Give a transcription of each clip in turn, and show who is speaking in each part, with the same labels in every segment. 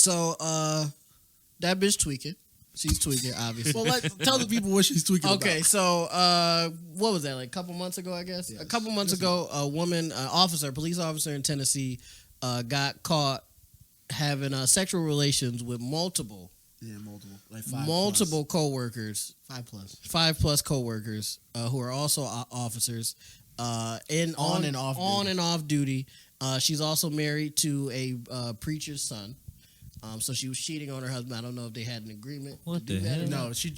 Speaker 1: So that bitch tweaking. She's tweaking, obviously.
Speaker 2: Well, tell the people what she's tweaking about.
Speaker 1: Okay, so what was that? Like a couple months ago, I guess. Yes. A couple months ago, a woman, police officer in Tennessee, got caught having sexual relations with multiple.
Speaker 2: Yeah, multiple. Like five
Speaker 1: multiple coworkers.
Speaker 2: 5+.
Speaker 1: 5+ coworkers who are also officers. On and off duty. She's also married to a preacher's son. So she was cheating on her husband. I don't know if they had an agreement.
Speaker 3: What the hell?
Speaker 2: No, she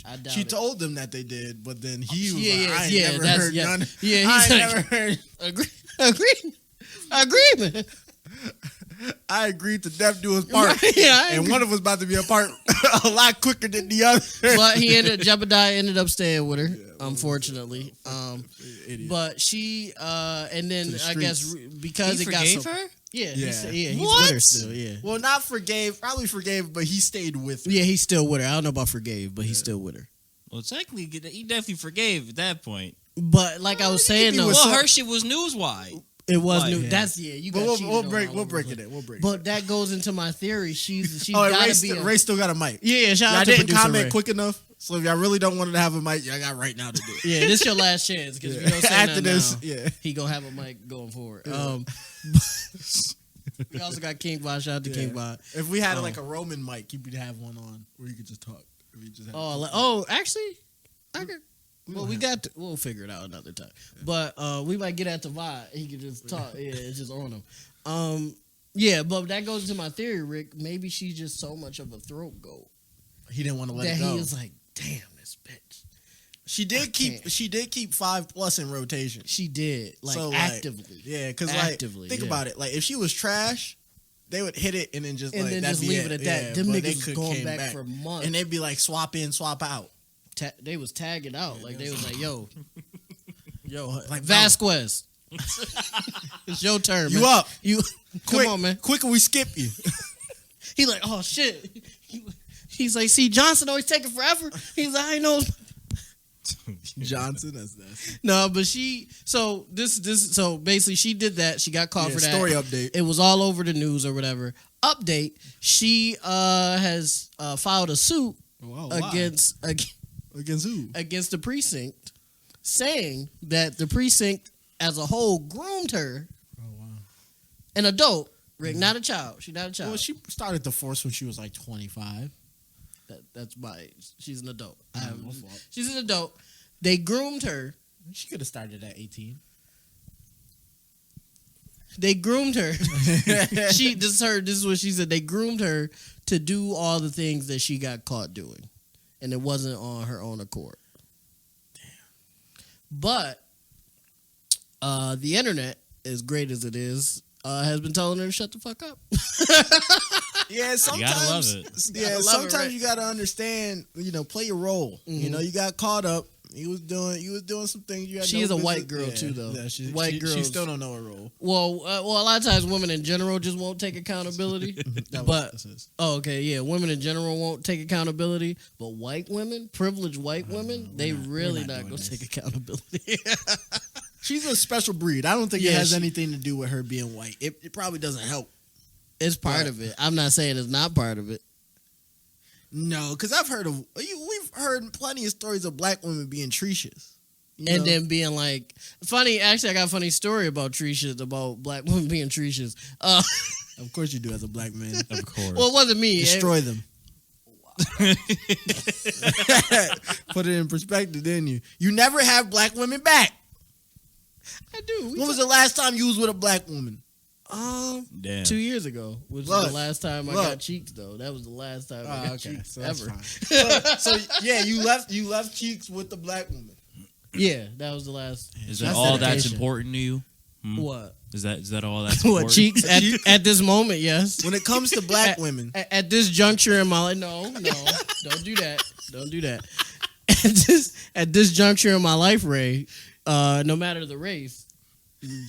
Speaker 2: told them that they did, but then he was I
Speaker 1: ain't
Speaker 2: never heard none.
Speaker 1: Yeah,
Speaker 2: I
Speaker 1: he's
Speaker 2: never heard
Speaker 1: agreement.
Speaker 2: I agreed to death do his part. And one of us about to be a part a lot quicker than the other.
Speaker 1: But Jebediah ended up staying with her, unfortunately. But she, and then I guess because
Speaker 3: he
Speaker 1: it got
Speaker 3: forgave
Speaker 1: so,
Speaker 3: her?
Speaker 1: He's
Speaker 3: what?
Speaker 1: with her still. Yeah.
Speaker 2: Well, not probably forgave, but he stayed with her.
Speaker 1: Yeah, he's still with her. I don't know about forgave, but he's still with her.
Speaker 3: Well, technically, he definitely forgave at that point.
Speaker 1: But like I was saying, though,
Speaker 3: her shit was newswide.
Speaker 1: It was new. That's you got.
Speaker 2: We'll break it in.
Speaker 1: But that goes into my theory. She's gotta be.
Speaker 2: Ray still got a mic.
Speaker 1: Yeah, shout out
Speaker 2: to
Speaker 1: producer
Speaker 2: didn't comment
Speaker 1: Ray.
Speaker 2: quick enough. So if y'all really don't want to have a mic, y'all got right now to do it.
Speaker 1: Yeah, this your last chance because if you don't say
Speaker 2: after this,
Speaker 1: now, he gonna have a mic going forward. We also got King Bot. Shout out to King Bot.
Speaker 2: If we had like a Roman mic, you could have one on where you could just talk. If you just
Speaker 1: actually, I could. Well, we'll figure it out another time. Yeah. But we might get at the vibe. He could just talk. Yeah, it's just on him. But that goes into my theory, Rick. Maybe she's just so much of a throat goat.
Speaker 2: He didn't want to let it go.
Speaker 1: That he was like, damn, this bitch.
Speaker 2: She did keep 5+ in rotation.
Speaker 1: She did, actively.
Speaker 2: Because think about it. Like if she was trash, they would hit it and then just leave it at that. Them niggas was going back for months, and they'd be like swap in, swap out.
Speaker 1: They was tagging out they was like, yo, like Vasquez, it's your turn. Man.
Speaker 2: You up?
Speaker 1: Come on, man.
Speaker 2: Quick, or we skip you.
Speaker 1: He like, oh shit. He's like, see, Johnson always taking forever. He's like, I know.
Speaker 2: Johnson, that's
Speaker 1: no, but so basically she did that. She got caught for that.
Speaker 2: Story update.
Speaker 1: It was all over the news or whatever. Update. She has filed a suit against
Speaker 2: who?
Speaker 1: Against the precinct, saying that the precinct as a whole groomed her.
Speaker 2: Oh wow.
Speaker 1: An adult, Rick, not a child. She's not a child.
Speaker 2: Well, she started the force when she was like 25.
Speaker 1: That's my age. She's an adult. She's an adult. They groomed her.
Speaker 2: She could have started at 18.
Speaker 1: They groomed her. This is what she said. They groomed her to do all the things that she got caught doing. And it wasn't on her own accord. Damn. But the internet, as great as it is, has been telling her to shut the fuck up.
Speaker 2: Yeah, sometimes
Speaker 3: you gotta love it.
Speaker 2: Yeah, sometimes you gotta understand. Play your role. Mm-hmm. You got caught up. You was doing some things.
Speaker 1: She is a white girl too, though.
Speaker 2: Yeah, she still don't know her role.
Speaker 1: Well, a lot of times women in general just won't take accountability. Women in general won't take accountability, but white women, privileged white women, they really not gonna take accountability.
Speaker 2: She's a special breed. I don't think it has anything to do with her being white. It probably doesn't help.
Speaker 1: It's part of it. I'm not saying it's not part of it.
Speaker 2: No, because we've heard plenty of stories of black women being treacherous.
Speaker 1: And then being like, funny, actually I got a funny story about treacherous, about black women being treacherous.
Speaker 2: Of course you do as a black man.
Speaker 3: Of course.
Speaker 1: Well, it wasn't me.
Speaker 2: Destroy them. Put it in perspective, didn't you? You never have black women back.
Speaker 1: I do.
Speaker 2: When was the last time you was with a black woman?
Speaker 3: Damn.
Speaker 1: 2 years ago, which was the last time I got cheeks. Though that was the last time I got cheeks ever.
Speaker 2: So you left cheeks with the black woman.
Speaker 1: Yeah, that was the last.
Speaker 3: Is that all that's important to you?
Speaker 1: What
Speaker 3: is that all that's important?
Speaker 1: What cheeks at this moment? Yes.
Speaker 2: When it comes to black women,
Speaker 1: at this juncture in my life, no, don't do that. Don't do that. At this juncture in my life, Ray, no matter the race.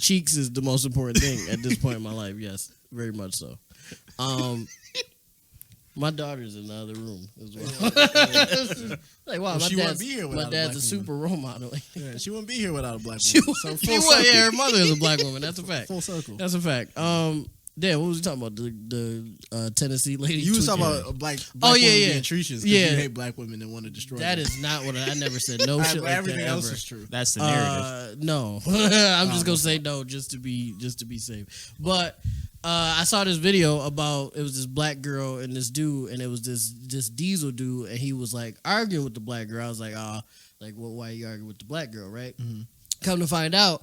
Speaker 1: Cheeks is the most important thing at this point in my life. Yes, very much so. My daughter's in the other room as well. Like, wow, my dad's a super role model.
Speaker 2: Yeah, she wouldn't be here without a black woman.
Speaker 1: Her mother is a black woman. That's a fact.
Speaker 2: Full circle.
Speaker 1: That's a fact. Damn, what was we talking about? The Tennessee lady.
Speaker 2: You was talking about black women being treacherous.
Speaker 1: Yeah,
Speaker 2: you hate black women and want to destroy
Speaker 1: that
Speaker 2: them.
Speaker 1: is not what I never said. No shit like
Speaker 2: everything
Speaker 1: that
Speaker 2: else
Speaker 1: ever.
Speaker 2: is true.
Speaker 3: That's the narrative.
Speaker 1: No, I'm just gonna say no just to be safe. But I saw this video about it was this black girl and this dude, and it was this diesel dude, and he was like arguing with the black girl. I was like, like, well, why are you arguing with the black girl, right? Mm-hmm. Come to find out,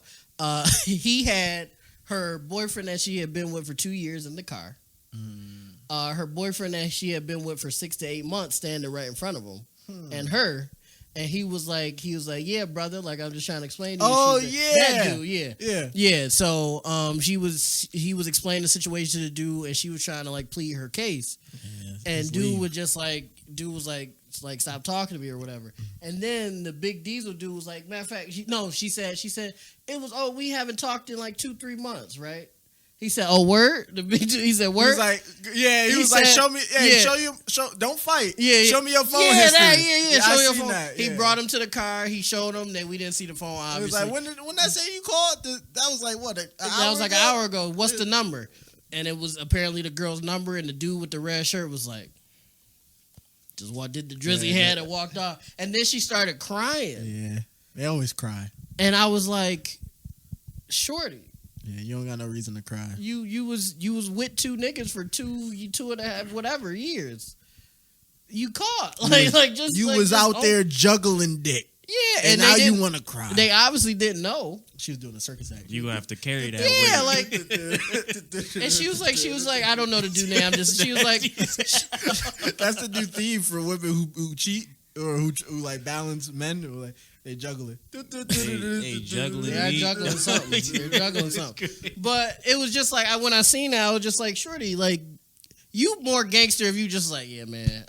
Speaker 1: he had her boyfriend that she had been with for 2 years in the car. Mm. Her boyfriend that she had been with for 6 to 8 months standing right in front of him, and her. And he was like, yeah, brother, like I'm just trying to explain to you.
Speaker 2: Oh,
Speaker 1: that dude,
Speaker 2: yeah.
Speaker 1: So, he was explaining the situation to the dude, and she was trying to like plead her case, and dude was like, stop talking to me or whatever. And then the big diesel dude was like, matter of fact, she said it was, we haven't talked in like 2-3 months, right? He said, "Oh, word." The big dude, he said, "Word."
Speaker 2: He was like, "Yeah." He was like, "Show me, don't fight.
Speaker 1: Yeah,
Speaker 2: show me your phone history."
Speaker 1: Show me your phone.
Speaker 2: That,
Speaker 1: He brought him to the car. He showed him that we didn't see the phone. Obviously,
Speaker 2: it was like, when that say you called, that was like what?
Speaker 1: That was like an hour ago. What's the number? And it was apparently the girl's number. And the dude with the red shirt was like, just what did the drizzy head and walked off. And then she started crying.
Speaker 2: Yeah, they always cry.
Speaker 1: And I was like, shorty.
Speaker 2: Yeah, you don't got no reason to cry.
Speaker 1: You was with 2 niggas for 2.5 whatever years. You caught
Speaker 2: you was out there juggling dick.
Speaker 1: Yeah,
Speaker 2: and now you want to cry.
Speaker 1: They obviously didn't know
Speaker 2: she was doing a circus act.
Speaker 3: You gonna have to carry that.
Speaker 1: Yeah,
Speaker 3: weight.
Speaker 1: and she was like, I don't know the dude name. She was like,
Speaker 2: that's the new theme for women who cheat or who like balance men or like. They juggle it.
Speaker 3: They juggling.
Speaker 1: They're juggling something. They're juggling something. But it was just like when I seen that, I was just like, shorty, like you more gangster if you just like, yeah, man,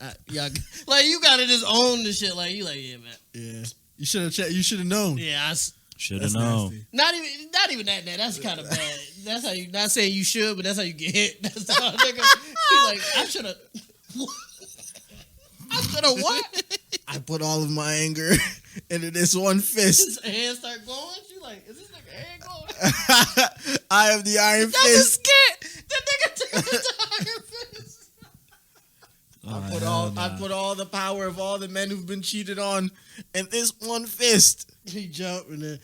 Speaker 1: like you gotta just own the shit. Like you like, yeah, man.
Speaker 2: Yeah, you should have. You should have known.
Speaker 3: Yeah, should have known.
Speaker 2: Nasty.
Speaker 1: Not even that. That's kind of bad. That's how you. Not saying you should, but that's how you get hit. That's how nigga. He like, I should have. I should have what?
Speaker 2: I put all of my anger into this one fist.
Speaker 1: His hand start glowing. She like, is this nigga hand glowing?
Speaker 2: I have the iron
Speaker 1: That's
Speaker 2: fist.
Speaker 1: a skit. That nigga took the iron fist.
Speaker 2: I put all the power of all the men who've been cheated on in this one fist.
Speaker 1: He jumped and then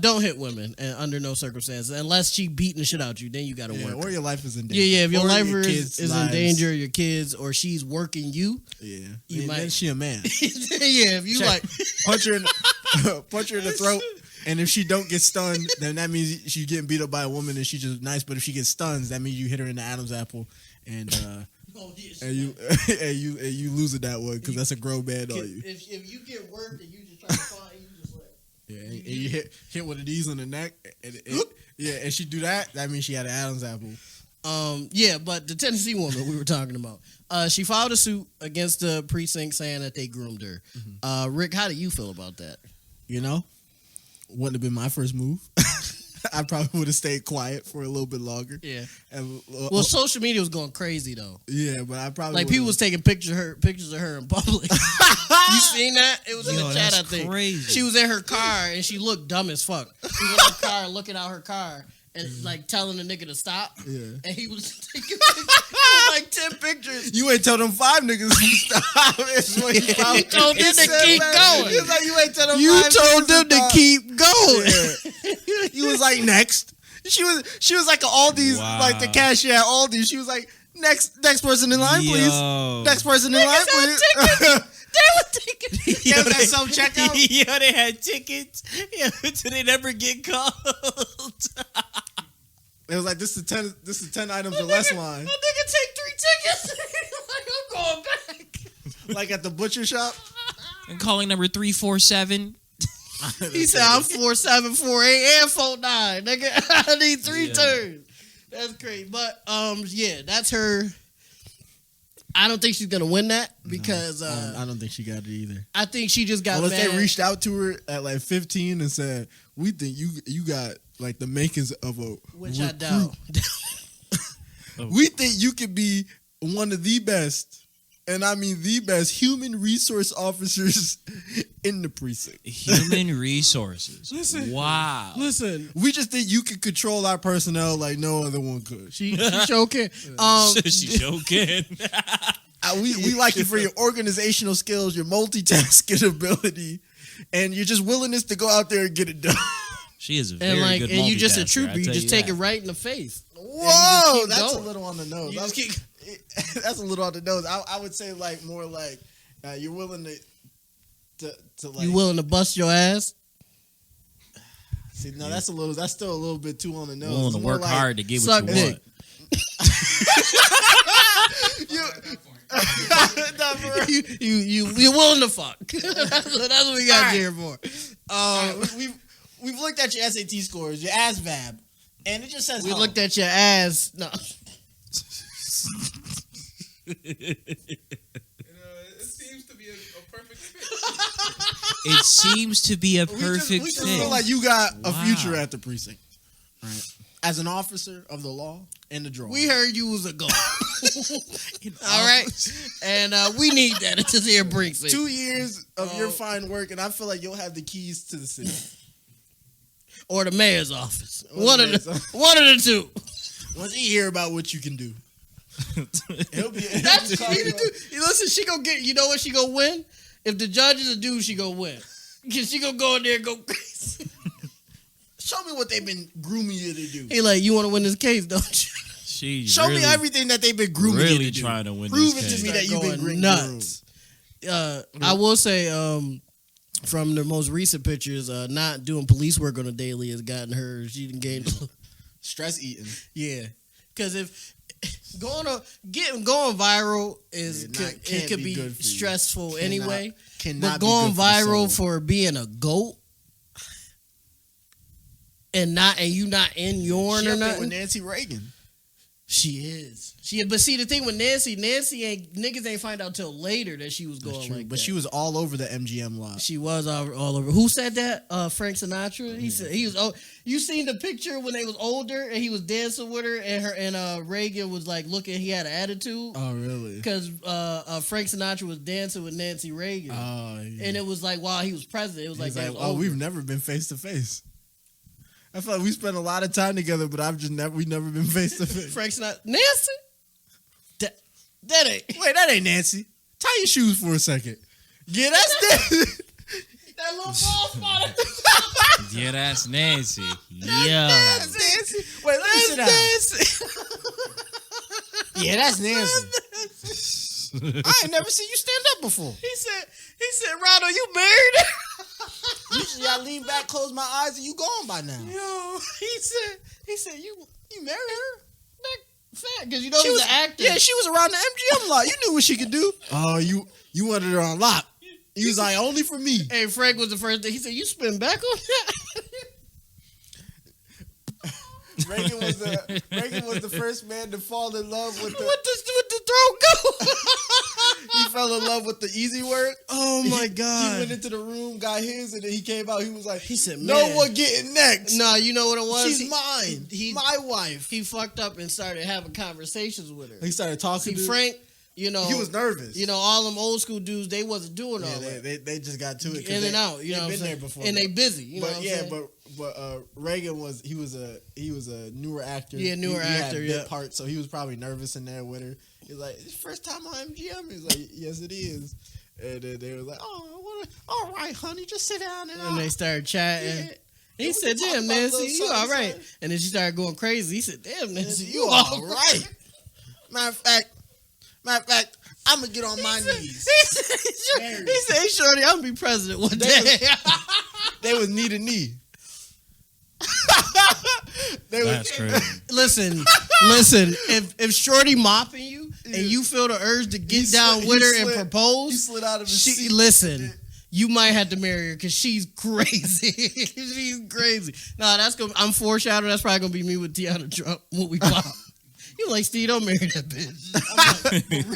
Speaker 1: don't hit women under no circumstances unless she beating the shit out you. Then you gotta work.
Speaker 2: Or your life is in danger.
Speaker 1: Yeah. If your life is in danger, your kids or she's working you.
Speaker 2: Yeah,
Speaker 1: you might.
Speaker 2: Then she a man.
Speaker 1: Yeah, if you like
Speaker 2: punch her in the throat. And if she don't get stunned, then that means she's getting beat up by a woman and she's just nice. But if she gets stunned, that means you hit her in the Adam's apple and you lose it that way because that's a grown man on you.
Speaker 1: If you get worked and you just try to fight, you just like
Speaker 2: and you hit one of these on the neck, and she do that. That means she had an Adam's apple.
Speaker 1: But the Tennessee woman we were talking about, she filed a suit against the precinct saying that they groomed her. Mm-hmm. Rick, how do you feel about that?
Speaker 2: You know, wouldn't have been my first move. I probably would have stayed quiet for a little bit longer.
Speaker 1: Yeah.
Speaker 2: And,
Speaker 1: well, social media was going crazy though.
Speaker 2: Yeah, but I probably
Speaker 1: people was taking pictures of her in public. You seen that? It was in the chat. I think
Speaker 3: crazy.
Speaker 1: She was in her car and she looked dumb as fuck. She was in her car looking out her car and like telling the nigga to stop. Yeah. And he was taking like 10 pictures.
Speaker 2: You ain't tell them 5 niggas to stop.
Speaker 1: You told them to keep going.
Speaker 2: He was like, you ain't tell them.
Speaker 1: You told them to keep going.
Speaker 2: Yeah. He was like, next. She was like Aldi's, like the cashier at Aldi. She was like, next person in line, please. Next person in line, please.
Speaker 1: They were taking.
Speaker 2: Yeah, that self checkout.
Speaker 3: Yeah, they had tickets. Yeah, so they never get called.
Speaker 2: It was like this is 10 items or less line.
Speaker 1: That nigga take 3 tickets. Like I'm going back.
Speaker 2: Like at the butcher shop.
Speaker 3: And calling number 347.
Speaker 1: He said I'm 47, 48, and 49. Nigga, I need 3 turns. That's crazy. But that's her. I don't think she's gonna win that because
Speaker 2: I don't think she got it either.
Speaker 1: I think she just got
Speaker 2: unless
Speaker 1: mad.
Speaker 2: they reached out to her at like 15 and said, "We think you got like the makings of a
Speaker 1: which
Speaker 2: recruit.
Speaker 1: I doubt.
Speaker 2: We think you could be one of the best." and I mean the best human resource officers in the precinct.
Speaker 3: Human resources. Wow.
Speaker 1: Listen,
Speaker 2: We just think you could control our personnel like no other one could.
Speaker 1: she joking.
Speaker 3: She's joking.
Speaker 2: We like you for your organizational skills, your multitasking ability, and your just willingness to go out there and get it done.
Speaker 3: She is a very
Speaker 1: And
Speaker 3: good
Speaker 1: and you just a
Speaker 3: multitasker,
Speaker 1: trooper.
Speaker 3: I
Speaker 1: You
Speaker 3: tell
Speaker 1: just take
Speaker 3: that.
Speaker 1: it right in the face.
Speaker 2: Whoa,
Speaker 1: keep
Speaker 2: that's
Speaker 1: going.
Speaker 2: a little on the nose.
Speaker 1: You just keep.
Speaker 2: That's a little on the nose. I would say like more like you're willing to like.
Speaker 1: You willing to bust your ass?
Speaker 2: See, no, that's still a little bit too on the nose.
Speaker 3: Willing
Speaker 2: It's
Speaker 3: to
Speaker 2: more
Speaker 3: work
Speaker 2: like,
Speaker 3: hard to get
Speaker 1: suck
Speaker 3: what you
Speaker 1: dick.
Speaker 3: want.
Speaker 1: You willing to fuck? that's what we got you here for.
Speaker 2: We've looked at your SAT scores, your ASVAB, and it just says
Speaker 1: We
Speaker 2: home.
Speaker 1: looked at your ass. No,
Speaker 4: It seems to be a perfect fit.
Speaker 3: It seems to be a perfect
Speaker 2: we just
Speaker 3: fit.
Speaker 2: feel like you got a
Speaker 3: Wow.
Speaker 2: future at the precinct, right? As an officer of the law and the draw.
Speaker 1: we heard you was a goat. All right, and we need that to see it brings it.
Speaker 2: 2 years of your fine work, and I feel like you'll have the keys to the city.
Speaker 1: Or the mayor's office.
Speaker 2: Or
Speaker 1: One
Speaker 2: the
Speaker 1: of
Speaker 2: mayor's
Speaker 1: the
Speaker 2: office.
Speaker 1: one of the two.
Speaker 2: Once he hear about what you can do, he'll be.
Speaker 1: That's what she gonna do. Listen, she gonna get. You know what she gonna win? If the judge is a dude, she gonna win. Cause she gonna go in there and go crazy.
Speaker 2: Show me what they've been grooming you to do.
Speaker 1: He like, you want to win this case, don't you?
Speaker 3: She's
Speaker 2: Show
Speaker 3: really,
Speaker 2: me everything that they've been grooming you
Speaker 3: really
Speaker 2: to do.
Speaker 3: trying to win
Speaker 2: Prove
Speaker 3: this
Speaker 2: it
Speaker 3: case.
Speaker 2: to me that you've been
Speaker 1: Going
Speaker 2: groomed.
Speaker 1: nuts. I will say, from the most recent pictures, not doing police work on a daily has gotten her. She didn't gain.
Speaker 2: Stress eating.
Speaker 1: Yeah, because if going viral is
Speaker 2: can't
Speaker 1: it could
Speaker 2: be
Speaker 1: be
Speaker 2: good for you.
Speaker 1: stressful
Speaker 2: Cannot-
Speaker 1: anyway.
Speaker 2: Cannot
Speaker 1: But going
Speaker 2: be good for the
Speaker 1: viral
Speaker 2: soul.
Speaker 1: for being a goat and you not in Yorn
Speaker 2: She
Speaker 1: or
Speaker 2: up there
Speaker 1: nothing.
Speaker 2: with Nancy Reagan.
Speaker 1: She is. But see the thing with Nancy ain't niggas ain't find out till later that she was going like
Speaker 2: But
Speaker 1: that.
Speaker 2: she was all over the MGM lot.
Speaker 1: She was all over. Who said that? Frank Sinatra. He said he was. Oh, you seen the picture when they was older and he was dancing with her and Reagan was like looking. He had an attitude
Speaker 2: Oh, really?
Speaker 1: because Frank Sinatra was dancing with Nancy Reagan,
Speaker 2: Oh, yeah.
Speaker 1: and it was like while he was president. It was like,
Speaker 2: He's
Speaker 1: they
Speaker 2: like,
Speaker 1: was
Speaker 2: oh,
Speaker 1: older.
Speaker 2: we've never been face to face. I feel like we spent a lot of time together, but we've never been face to face.
Speaker 1: Frank Sinatra. Nancy. That ain't.
Speaker 2: Wait, that ain't Nancy. Tie your shoes for a second. Yeah, that's Nancy.
Speaker 1: That little ball spot.
Speaker 3: Yeah, that's Nancy. Yeah.
Speaker 2: That's Nancy. Wait, let me sit down.
Speaker 1: Nancy.
Speaker 2: Yeah, that's Nancy. I ain't never seen you stand up before.
Speaker 1: He said, Ronald, you married?
Speaker 2: Usually I lean back, close my eyes, and you gone by now.
Speaker 1: Yo, he said, you married her? That fat, because you know
Speaker 2: She
Speaker 1: he's
Speaker 2: was
Speaker 1: an actor.
Speaker 2: Yeah, she was around the MGM lot. You knew what she could do. Oh, you wanted her on lock. He was like, only for me.
Speaker 1: Hey, Frank was the first thing. He said, you spin back on that?
Speaker 2: Reagan was the first man to fall in love with the.
Speaker 1: What the throat go?
Speaker 2: He fell in love with the easy work.
Speaker 1: Oh my
Speaker 2: He
Speaker 1: God.
Speaker 2: went into the room, got his, and then he came out. He was like,
Speaker 1: He said,
Speaker 2: "No
Speaker 1: man.
Speaker 2: one getting next.
Speaker 1: No, you know what it was?
Speaker 2: She's mine. My wife."
Speaker 1: He fucked up and started having conversations with her.
Speaker 2: He started talking.
Speaker 1: See,
Speaker 2: to
Speaker 1: Frank, you know,
Speaker 2: He was nervous.
Speaker 1: You know, all them old school dudes, they wasn't doing all
Speaker 2: Yeah,
Speaker 1: that.
Speaker 2: they just got to it. 'cause
Speaker 1: In and
Speaker 2: they-
Speaker 1: out, you know what
Speaker 2: they've
Speaker 1: I'm
Speaker 2: been
Speaker 1: saying?
Speaker 2: there before.
Speaker 1: And they busy, you know
Speaker 2: but
Speaker 1: what I'm
Speaker 2: yeah,
Speaker 1: saying?
Speaker 2: but Reagan was he was a newer actor.
Speaker 1: Yeah, newer
Speaker 2: he
Speaker 1: actor,
Speaker 2: had
Speaker 1: yeah.
Speaker 2: bit part, so he was probably nervous in there with her. He's like, "It's first time on MGM." He's like, "Yes, it is." And then they were like, "Oh, all right, honey, just sit down
Speaker 1: And they started chatting.
Speaker 2: Yeah.
Speaker 1: He
Speaker 2: We
Speaker 1: said,
Speaker 2: can talk
Speaker 1: damn,
Speaker 2: about
Speaker 1: Nancy,
Speaker 2: little
Speaker 1: you
Speaker 2: something,
Speaker 1: all right.
Speaker 2: something.
Speaker 1: And then she started going crazy. He said, damn, Nancy,
Speaker 2: You all right. Matter of fact, I'm gonna get on my knees.
Speaker 1: He said, hey, shorty, I'm gonna be president one day.
Speaker 2: They was knee to knee.
Speaker 3: That's crazy.
Speaker 1: Listen. If Shorty mopping you and you feel the urge to get down with her and
Speaker 2: He
Speaker 1: propose,
Speaker 2: slid out of his seat.
Speaker 1: listen. You might have to marry her because she's crazy. She's crazy. Nah, I'm foreshadowing. That's probably gonna be me with Tiana Trump when we pop. You like, Steve, don't marry that bitch.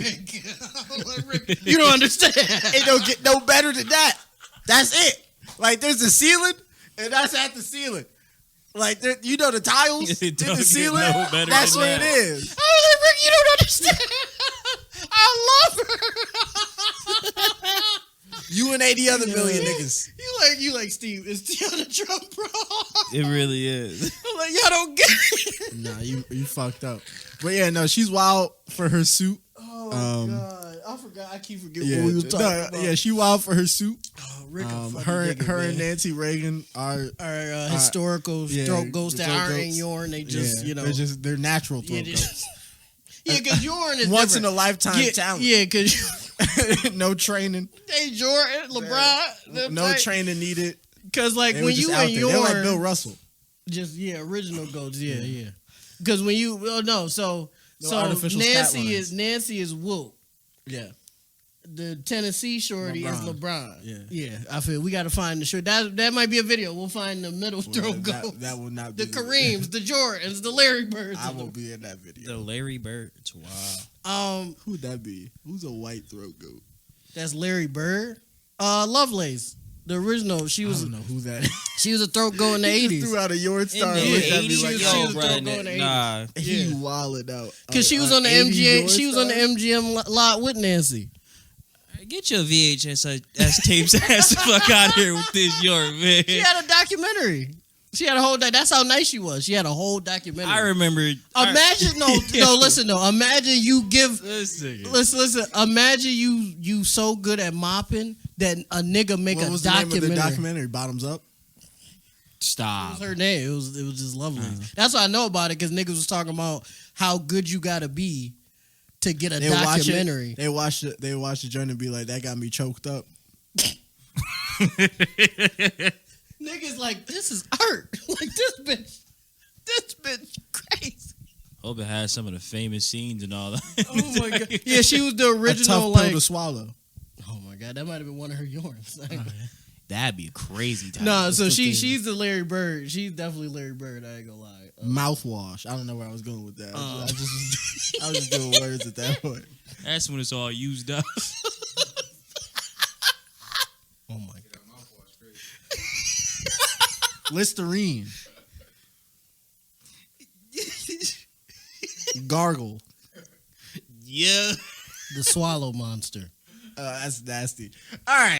Speaker 1: I'm like, Rick, you don't understand.
Speaker 2: It don't get no better than that. That's it. Like there's a ceiling, and that's at the ceiling. Like you know the tiles
Speaker 3: It
Speaker 2: in
Speaker 3: don't
Speaker 2: the
Speaker 3: get
Speaker 2: ceiling.
Speaker 3: no better
Speaker 2: That's
Speaker 3: than
Speaker 2: what
Speaker 3: that.
Speaker 2: it is.
Speaker 1: I was like, Rick, you don't understand. I love her.
Speaker 2: You and 80 other million niggas.
Speaker 1: You like Steve. It's Tiana Trump, bro.
Speaker 3: It really is.
Speaker 1: I'm like, y'all don't get it.
Speaker 2: Nah, you fucked up. But yeah, no, she's wild for her suit.
Speaker 1: Oh God, I forgot. I keep forgetting
Speaker 2: Yeah,
Speaker 1: what we was talking about.
Speaker 2: yeah, she wild for her suit.
Speaker 1: Oh, Rick, a funny
Speaker 2: her
Speaker 1: nigga,
Speaker 2: her
Speaker 1: man.
Speaker 2: and Nancy Reagan are
Speaker 1: Historical throat goats that
Speaker 2: throat
Speaker 1: aren't in
Speaker 2: goats.
Speaker 1: urine. They just
Speaker 2: they're natural throat
Speaker 1: yeah,
Speaker 2: goats.
Speaker 1: Yeah, because urine is
Speaker 2: Once in
Speaker 1: different.
Speaker 2: a lifetime
Speaker 1: Yeah,
Speaker 2: talent.
Speaker 1: yeah, because
Speaker 2: No training.
Speaker 1: hey Jordan, LeBron,
Speaker 2: No training needed.
Speaker 1: Because like
Speaker 2: They
Speaker 1: when
Speaker 2: were just
Speaker 1: you
Speaker 2: out
Speaker 1: in
Speaker 2: there. They're like
Speaker 1: urine,
Speaker 2: Bill Russell.
Speaker 1: just original goats, yeah. Because when you so
Speaker 2: artificial stat lines.
Speaker 1: Nancy is Whoop.
Speaker 2: Yeah.
Speaker 1: The Tennessee shorty is LeBron.
Speaker 2: Yeah.
Speaker 1: I feel we got to find the shirt. That might be a video. We'll find the middle throat goat.
Speaker 2: That will not
Speaker 1: The
Speaker 2: be
Speaker 1: Kareems, the Jordans, the Larry Birds.
Speaker 2: I will be in that video.
Speaker 3: The Larry Birds. Wow.
Speaker 2: Who'd that be? Who's a white throat goat?
Speaker 1: That's Larry Bird. Lovelace, the original. She
Speaker 2: I
Speaker 1: was
Speaker 2: don't know who that is.
Speaker 1: she was a throat goat in the
Speaker 2: He just
Speaker 1: '80s.
Speaker 2: threw out a yard star.
Speaker 3: In
Speaker 2: and
Speaker 3: the
Speaker 2: looked at me
Speaker 3: 80s,
Speaker 2: like,
Speaker 1: she
Speaker 3: yo,
Speaker 1: was
Speaker 3: bro,
Speaker 1: throat goat in the
Speaker 3: nah.
Speaker 2: he
Speaker 1: Yeah.
Speaker 2: wilded out.
Speaker 1: Because she was on the
Speaker 2: 80
Speaker 1: MGM.
Speaker 2: yard
Speaker 1: She was on the
Speaker 2: star?
Speaker 1: MGM lot with Nancy.
Speaker 3: Get your VHS tapes ass the fuck out of here with this York, man.
Speaker 1: She had a documentary. She had a whole. That's how nice she was. She had a whole documentary.
Speaker 3: I remember.
Speaker 1: Imagine no. Listen though. Imagine you give.
Speaker 3: Listen.
Speaker 1: Listen. Imagine you so good at mopping that a nigga make
Speaker 2: What
Speaker 1: a
Speaker 2: was the name of
Speaker 1: documentary.
Speaker 2: the documentary? Bottoms Up?
Speaker 1: It
Speaker 3: Stop.
Speaker 1: was her name. It was just lovely. That's why I know about it because niggas was talking about how good you gotta be to get a documentary.
Speaker 2: They watch the joint and be like, that got me choked up.
Speaker 1: Niggas like this is art. Like this bitch crazy.
Speaker 3: Hope it has some of the famous scenes and all that.
Speaker 1: Oh my god. Yeah, she was the
Speaker 2: A
Speaker 1: original
Speaker 2: tough pill
Speaker 1: like.
Speaker 2: to swallow.
Speaker 1: Oh my god, that might have been one of her yarns.
Speaker 3: That'd be a crazy time.
Speaker 1: No, so
Speaker 2: the thing.
Speaker 1: she's the Larry Bird. She's definitely Larry Bird. I ain't gonna lie.
Speaker 2: Mouthwash. I don't know where I was going with that. I was just doing words at that point.
Speaker 3: That's when it's all used up.
Speaker 1: Oh my god.
Speaker 4: That mouthwash crazy.
Speaker 2: Listerine. Gargle.
Speaker 3: Yeah.
Speaker 1: The swallow monster.
Speaker 2: That's nasty. All right.